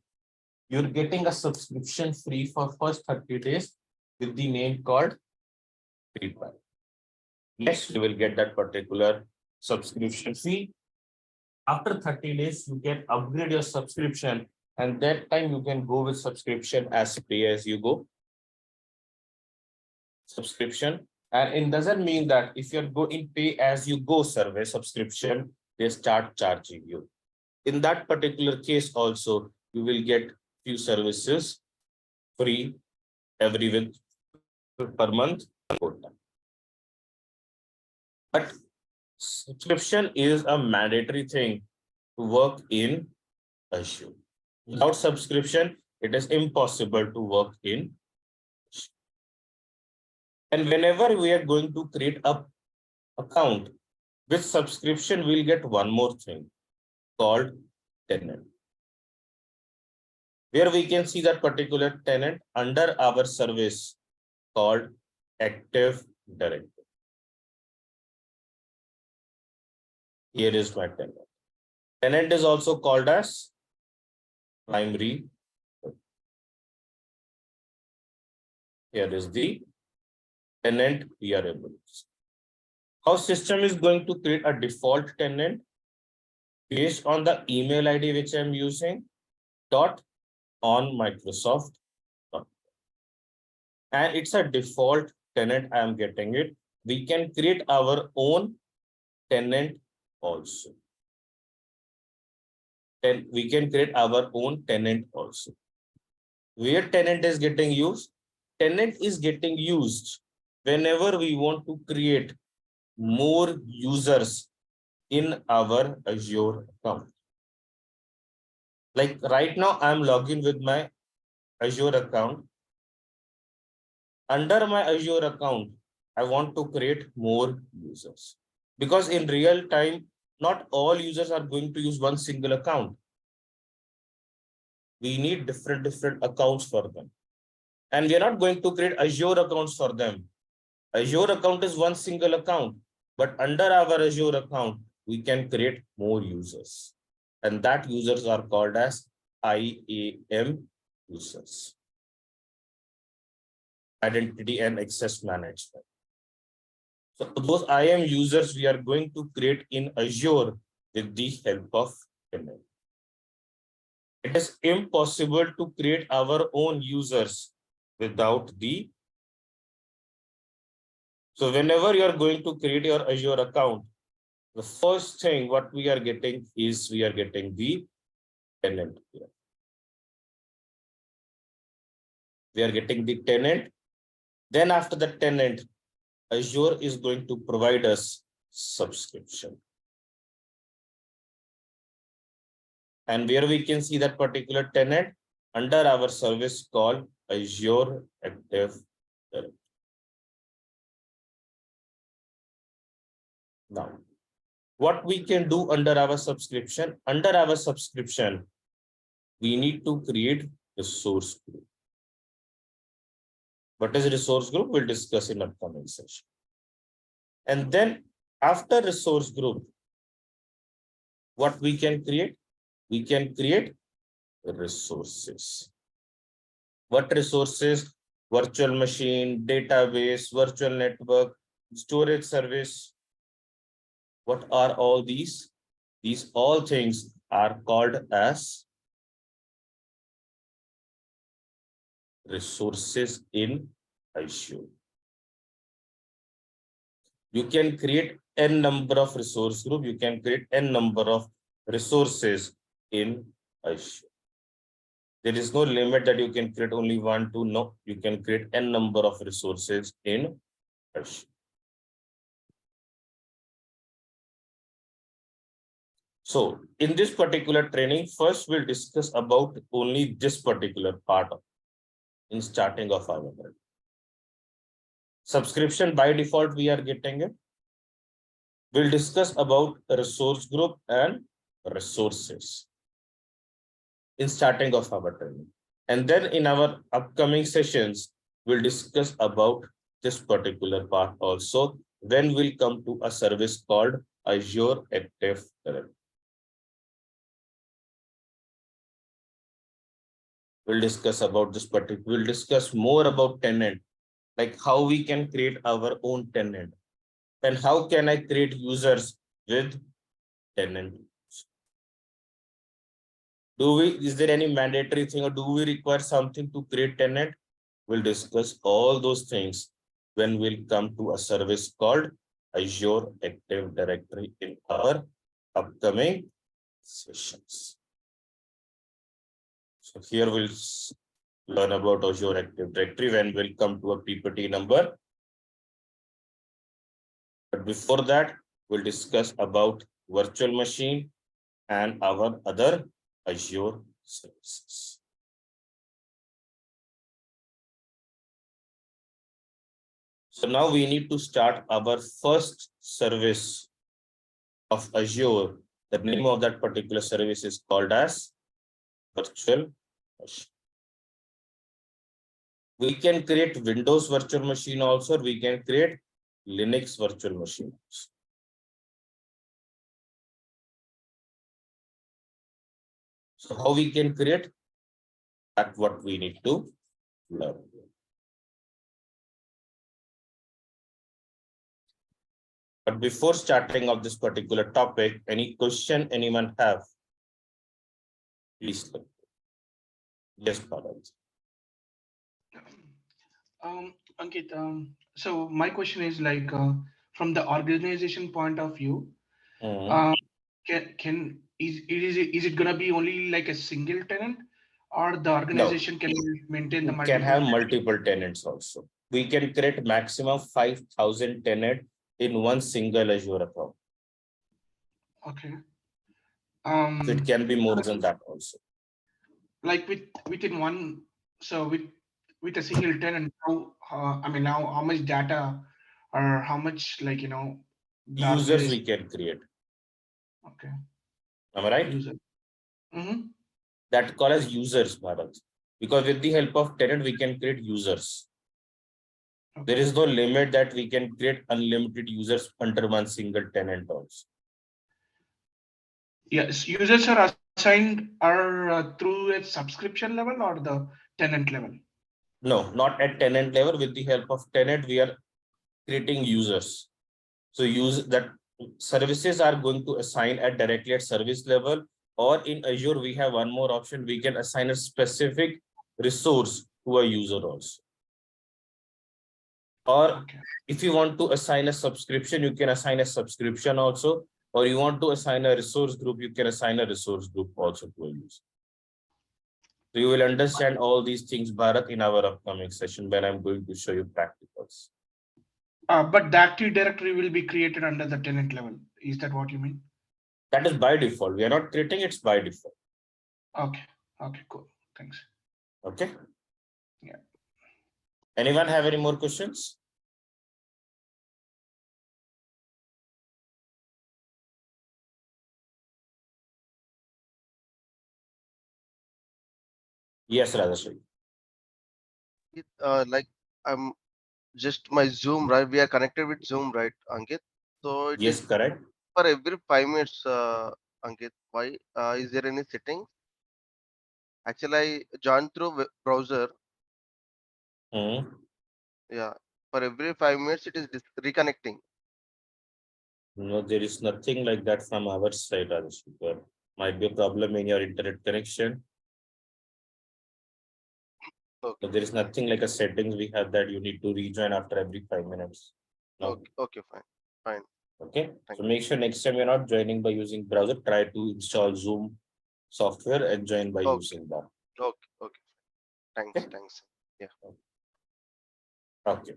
you're getting a subscription free for first 30 days with the name called free trial. Next, you will get that particular subscription fee. After 30 days, you can upgrade your subscription, and that time you can go with subscription as pay as you go subscription. And it doesn't mean that if you're going pay as you go service subscription, they start charging you. In that particular case also, you will get few services free every week per month. But subscription is a mandatory thing to work in Azure. Without subscription, it is impossible to work in Azure. And whenever we are going to create a account with subscription, we'll get one more thing called tenant, where we can see that particular tenant under our service called Active Directory. Here is my tenant. Tenant is also called as primary. Here is the tenant we are able to see. How system is going to create a default tenant based on the email ID which I'm using .on Microsoft. And it's a default tenant I am getting it. We can create our own tenant also. Then we can create our own tenant also. Where tenant is getting used? Tenant is getting used whenever we want to create more users in our Azure account. Like right now, I'm logged in with my Azure account. Under my Azure account, I want to create more users. Because in real time, not all users are going to use one single account. We need different accounts for them. And we are not going to create Azure accounts for them. Azure account is one single account. But under our Azure account, we can create more users. And that users are called as IAM users. Identity and access management. So those IAM users we are going to create in Azure with the help of tenant. It is impossible to create our own users without the. So whenever you are going to create your Azure account, the first thing what we are getting is we are getting the tenant here. We are getting the tenant. Then after the tenant, Azure is going to provide us subscription. And where we can see that particular tenant under our service called Azure Active Directory. Now, what we can do under our subscription? Under our subscription, we need to create resource group. What is a resource group? We'll discuss in upcoming session. And then after resource group, what we can create? We can create resources. What resources? Virtual machine, database, virtual network, storage service. What are all these? These all things are called as resources in Azure. You can create n number of resource group. You can create n number of resources in Azure. There is no limit that you can create only 1, 2. No, you can create n number of resources in Azure. So in this particular training, first we'll discuss about only this particular part in starting of our training. Subscription by default we are getting it. We'll discuss about resource group and resources in starting of our training. And then in our upcoming sessions, we'll discuss about this particular part also when we'll come to a service called Azure Active Directory. We'll discuss about this particular, we'll discuss more about tenant, like how we can create our own tenant and how can I create users with tenant. Is there any mandatory thing or do we require something to create tenant? We'll discuss all those things when we'll come to a service called Azure Active Directory in our upcoming sessions. So here we'll learn about Azure Active Directory when we'll come to a PPT number. But before that, we'll discuss about virtual machine and our other Azure services. So now we need to start our first service of Azure. The name of that particular service is called as virtual machine. We can create Windows virtual machine also. We can create Linux virtual machines. So how we can create? That's what we need to learn. But before starting of this particular topic, any question anyone have? Please. Yes, Balaji. Ankit, so my question is like from the organization point of view, is it gonna be only like a single tenant, or the organization can maintain the multiple? Can have multiple tenants also. We can create maximum 5,000 tenants in one single Azure account. Okay. So it can be more than that also. Like within one, so with a single tenant, how much data or how much Users we can create. Okay. Am I right? User. That call as users, Bharat. Because with the help of tenant, we can create users. There is no limit that we can create unlimited users under one single tenant also. Yes, users are assigned are through a subscription level or the tenant level. No, not at tenant level. With the help of tenant, we are creating users. So use that services are going to assign at directly at service level, or in Azure, we have one more option. We can assign a specific resource to a user also. Or Okay. if you want to assign a subscription, you can assign a subscription also. Or you want to assign a resource group, you can assign a resource group also to a user. So you will understand all these things, Bharat, in our upcoming session when I'm going to show you practicals. But the Active Directory will be created under the tenant level. Is that what you mean? That is by default. We are not creating, it's by default. Okay. Okay, cool. Thanks. Okay. Yeah. Anyone have any more questions? Yes, Radhashri. Like I'm just my Zoom, right? We are connected with Zoom, right, Ankit? So it Yes, is correct. for every 5 minutes, Ankit. Why? Is there any setting? Actually, I joined through browser. Hmm. Yeah. For every 5 minutes, it is reconnecting. No, there is nothing like that from our side, Radhashri. There might be a problem in your internet connection. Okay. So there is nothing like a settings we have that you need to rejoin after every 5 minutes. No. Okay. Okay. Fine. Fine. Okay. Thank So make sure next time you're not joining by using browser, try to install Zoom software and join by Okay. using that. Okay. Okay. Thanks. Okay. Thanks. Yeah. Okay.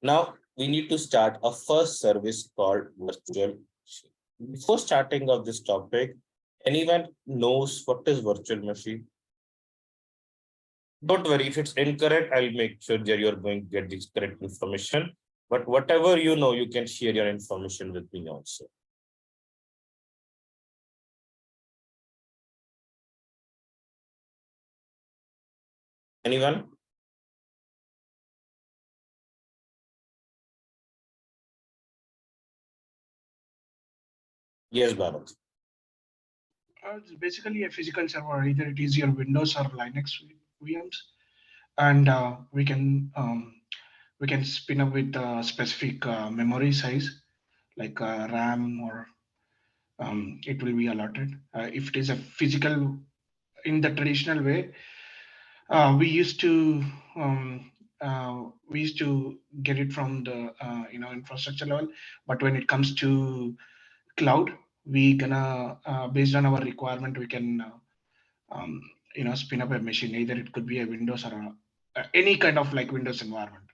Now we need to start a first service called virtual machine. Before starting of this topic, anyone knows what is virtual machine? Don't worry, if it's incorrect, I'll make sure that you're going to get this correct information. But whatever you know, you can share your information with me also. Anyone? Yes, Bharat. It's basically a physical server. Either it is your Windows or Linux VMs, and we can spin up with a specific memory size, like RAM, or it will be allotted. If it is a physical, in the traditional way, we used to get it from the infrastructure level, but when it comes to cloud, we gonna based on our requirement, we can spin up a machine. Either it could be a Windows or any kind of like Windows environment,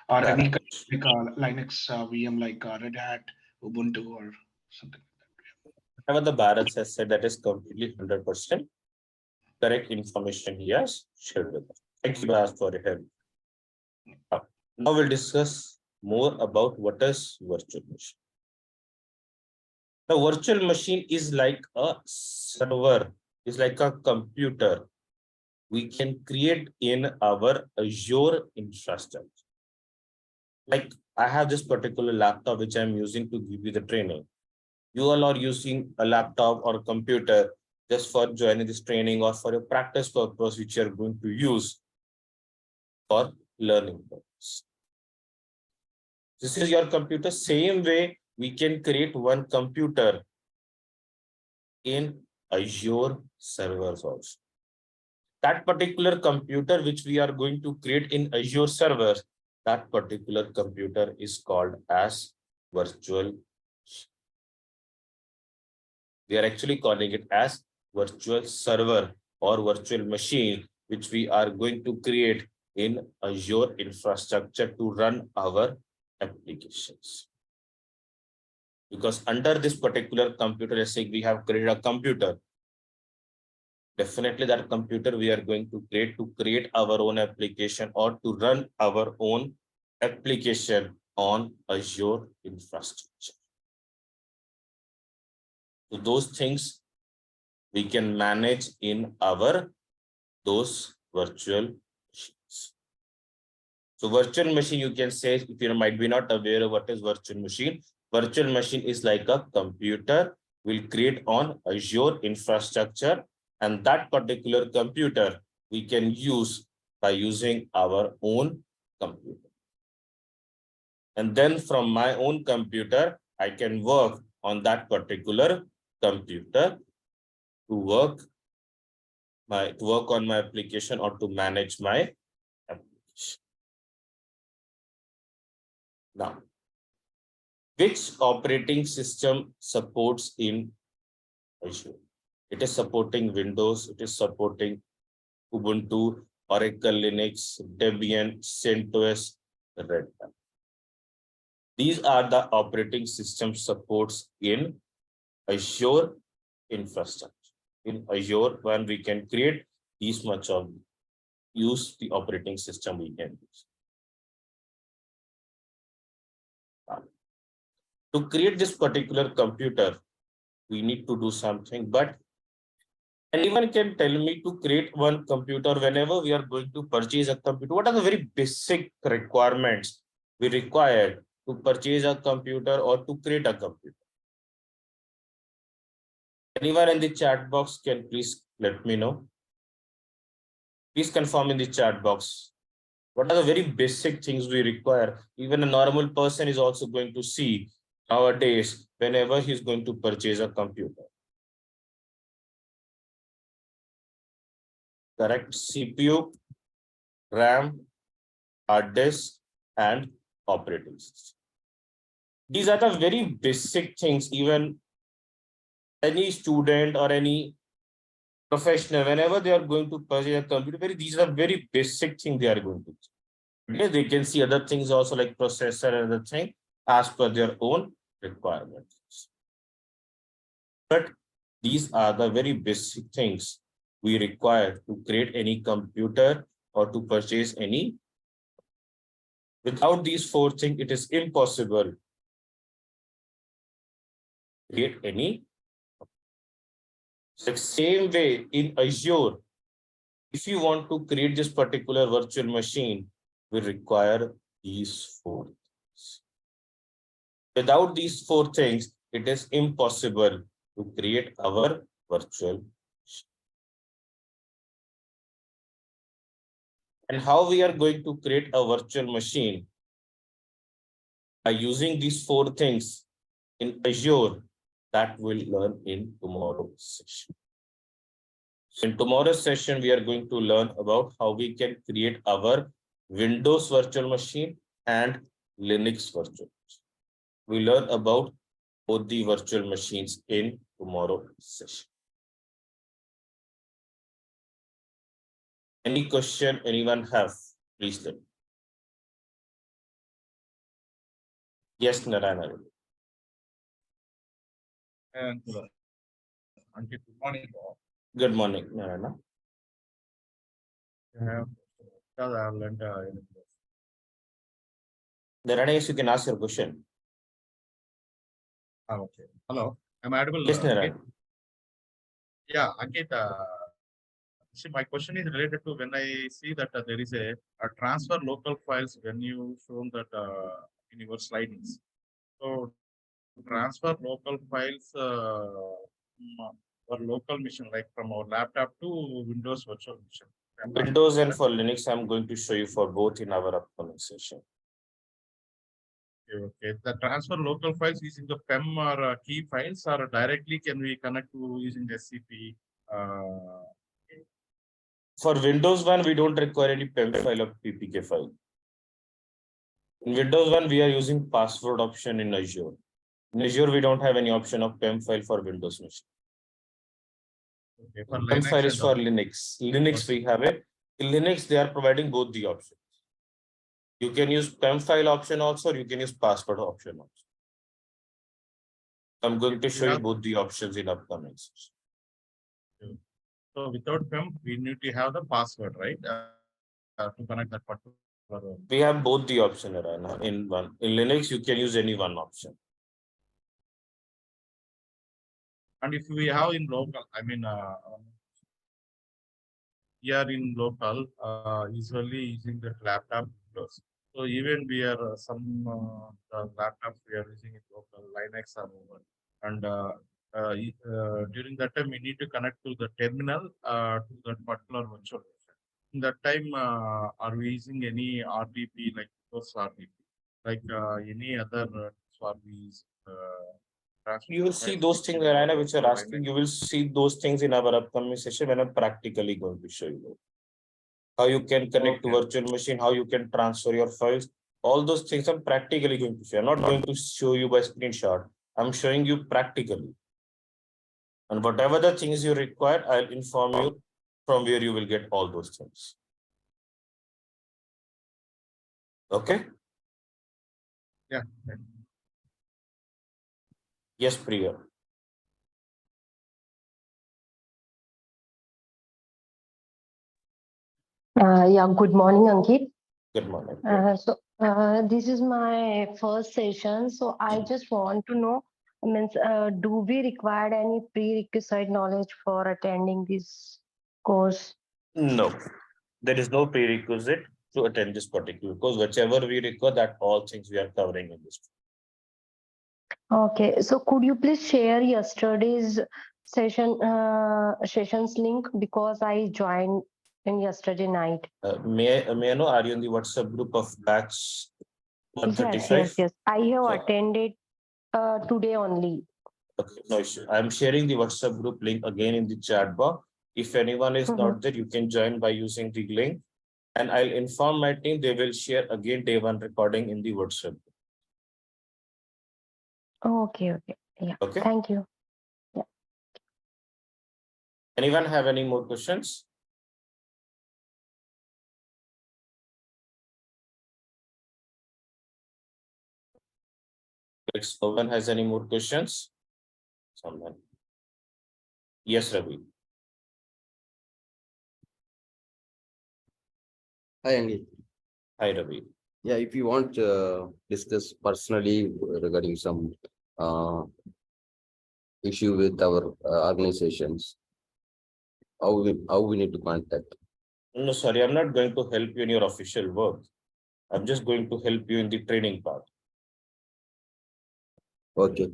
or any kind of like Linux VM, like Red Hat, Ubuntu, or something. Whatever the Bharat has said, that is completely 100% correct information he has shared with us. Thank you, Bharat, for your help. Now we'll discuss more about what is virtual machine. The virtual machine is like a server, is like a computer we can create in our Azure infrastructure. Like I have this particular laptop which I'm using to give you the training. You all are using a laptop or a computer just for joining this training or for a practice purpose which you are going to use for learning purpose. This is your computer. Same way we can create one computer in Azure servers also. That particular computer which we are going to create in Azure servers, that particular computer is called as virtual. We are actually calling it as virtual server or virtual machine, which we are going to create in Azure infrastructure to run our applications. Because under this particular computer, let's say we have created a computer. Definitely that computer we are going to create our own application or to run our own application on Azure infrastructure. So those things we can manage in our those virtual So virtual machine, you can say, if you might be not aware of what is virtual machine is like a computer we'll create on Azure infrastructure, and that particular computer we can use by using our own computer. And then from my own computer, I can work on that particular computer to work on my application or to manage my application. Now, which operating system supports in Azure? It is supporting Windows, it is supporting Ubuntu, Oracle Linux, Debian, CentOS, Red Hat. These are the operating system supports in Azure infrastructure. In Azure, when we can create these much of use the operating system we can use. To create this particular computer, we need to do something, but anyone can tell me to create one computer whenever we are going to purchase a computer. What are the very basic requirements we require to purchase a computer or to create a computer? Anyone in the chat box can please let me know. Please confirm in the chat box. What are the very basic things we require? Even a normal person is also going to see nowadays whenever he's going to purchase a computer. Correct? CPU, RAM, hard disk, and operating system. These are the very basic things. Even any student or any professional, whenever they are going to purchase a computer, these are very basic things they are going to see. Okay, they can see other things also like processor and other thing as per their own requirements. But these are the very basic things we require to create any computer or to purchase any. Without these four things, it is impossible to create any. The same way in Azure, if you want to create this particular virtual machine, we require these four things. Without these four things, it is impossible to create our virtual machine. And how we are going to create a virtual machine? By using these four things in Azure, that we'll learn in tomorrow's session. So in tomorrow's session, we are going to learn about how we can create our Windows virtual machine and Linux virtual machine. We learn about both the virtual machines in tomorrow's session. Any question anyone have? Please let me. Yes, Narayana. And good morning. Good morning, Narayana. I've learned, Narayana, yes, you can ask your question. okay. Hello, am I audible? Yes, Narayana. Yeah, Ankit, see, my question is related to when I see that there is a transfer local files when you shown that in your slidings. So transfer local files for local machine, like from our laptop to Windows virtual machine. Windows and for Linux, I'm going to show you for both in our upcoming session. Okay. The transfer local files using the PEM or key files, or directly can we connect to using SCP? For Windows 1, we don't require any PEM file or PPK file. In Windows 1, we are using password option in Azure. In Azure, we don't have any option of PEM file for Windows machine. Okay, for PEM file is for and Linux. Linux, we have it. In Linux, they are providing both the options. You can use PEM file option also, or you can use password option also. I'm going to show you both the options in upcoming session. So without PEM, we need to have the password, right? To connect that particular. We have both the option in one. In Linux, you can use any one option. And if we have in local, I mean, we are in local, usually using the laptop Windows. So even we are the laptops we are using in local Linux or over, and during that time we need to connect to the terminal to that particular virtual machine. In that time, are we using any RDP like those RDP, like any other service? You will see those things, Narayana, which you're asking. You will see those things in our upcoming session when I'm practically going to show you how you can connect to virtual machine, how you can transfer your files. All those things I'm practically going to show. I'm not going to show you by screenshot. I'm showing you practically. And whatever the things you require, I'll inform you from where you will get all those things. Okay? Yeah. Yes, Priya. Yeah, good morning, Ankit. Good morning. This is my first session. So I just want to know, do we require any prerequisite knowledge for attending this course? No, there is no prerequisite to attend this particular course. Whichever we require, that all things we are covering in this. Okay, so could you please share yesterday's sessions link because I joined in yesterday night. May I know, are you in the WhatsApp group of batch 135? Yes. I have So- attended today only. Okay, no issue. I'm sharing the WhatsApp group link again in the chat box. If anyone is not there, you can join by using the link. And I'll inform my team, they will share again day one recording in the WhatsApp. Okay. Yeah. Okay. Thank you. Anyone have any more questions? If no one has any more questions? Someone. Yes, Ravi. Hi, Andy. Hi, Ravi. Yeah, if you want to discuss personally regarding some issue with our organizations, how we need to contact. No, sorry, I'm not going to help you in your official work. I'm just going to help you in the training part. Okay.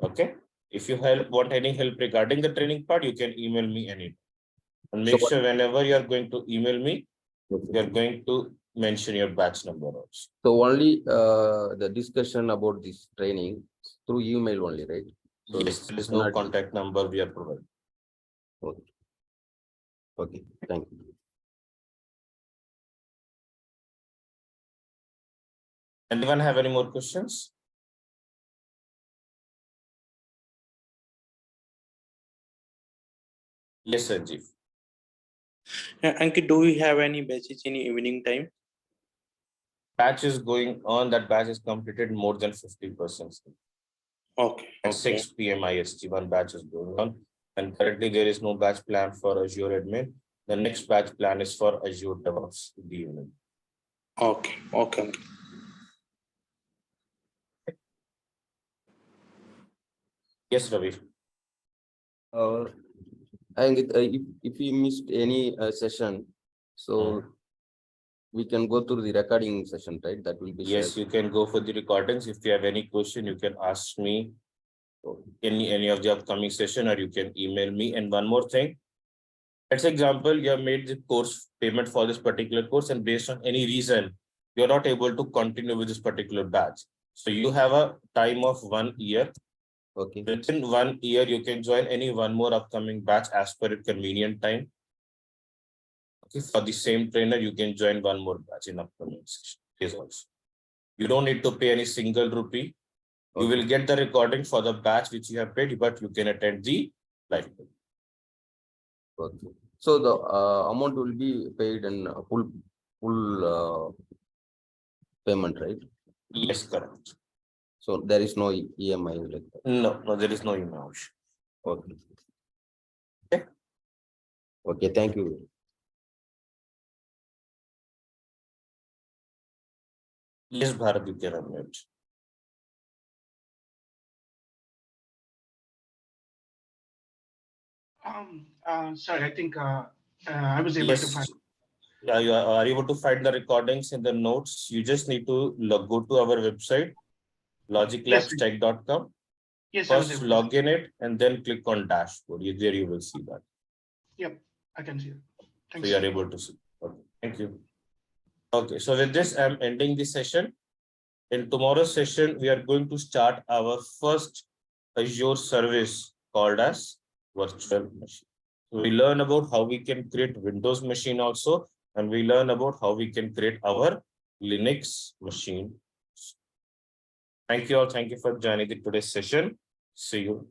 Okay. If you want any help regarding the training part, you can email me anytime. And make sure whenever you are going to email me, you are going to mention your batch number also. So only the discussion about this training through email only, right? So yes, there is no contact number we are providing. Okay. Okay, thank you. Anyone have any more questions? Yes, Sanjeev. Ankit, do we have any batches in evening time? Batch is going on. That batch is completed more than 50%. Okay. At 6 p.m. IST, one batch is going on. And currently there is no batch plan for Azure admin. The next batch plan is for Azure DevOps in the evening. Okay. Yes, Ravi. And if you missed any session, so we can go through the recording session, right? That will be yes, shared. you can go for the recordings. If you have any question, you can ask me any of the upcoming session, or you can email me. And one more thing, let's example, you have made the course payment for this particular course, and based on any reason, you're not able to continue with this particular batch. So you have a time of 1 year. Okay. Within 1 year, you can join any one more upcoming batch as per your convenient time. Okay, for the same trainer, you can join one more batch in upcoming session also. You don't need to pay any single rupee. You will get the recording for the batch which you have paid, but you can attend the live. Okay. So the amount will be paid in full payment, right? Yes, correct. So there is no EMI like that. No, there is no email. Okay. Okay, thank you. Yes, Bharat, you can unmute. Sorry, I think I was able to Yes. find. Yeah, you are able to find the recordings in the notes. You just need to go to our website, logiclabstech.com. Yes, I was First able to. log in it and then click on dashboard. There you will see that. Yep, I can see it. So Thanks. you are able to see. Okay, thank you. Okay, so with this, I'm ending the session. In tomorrow's session, we are going to start our first Azure service called as virtual machine. So we learn about how we can create Windows machine also, and we learn about how we can create our Linux machine. Thank you all. Thank you for joining the today's session. See you.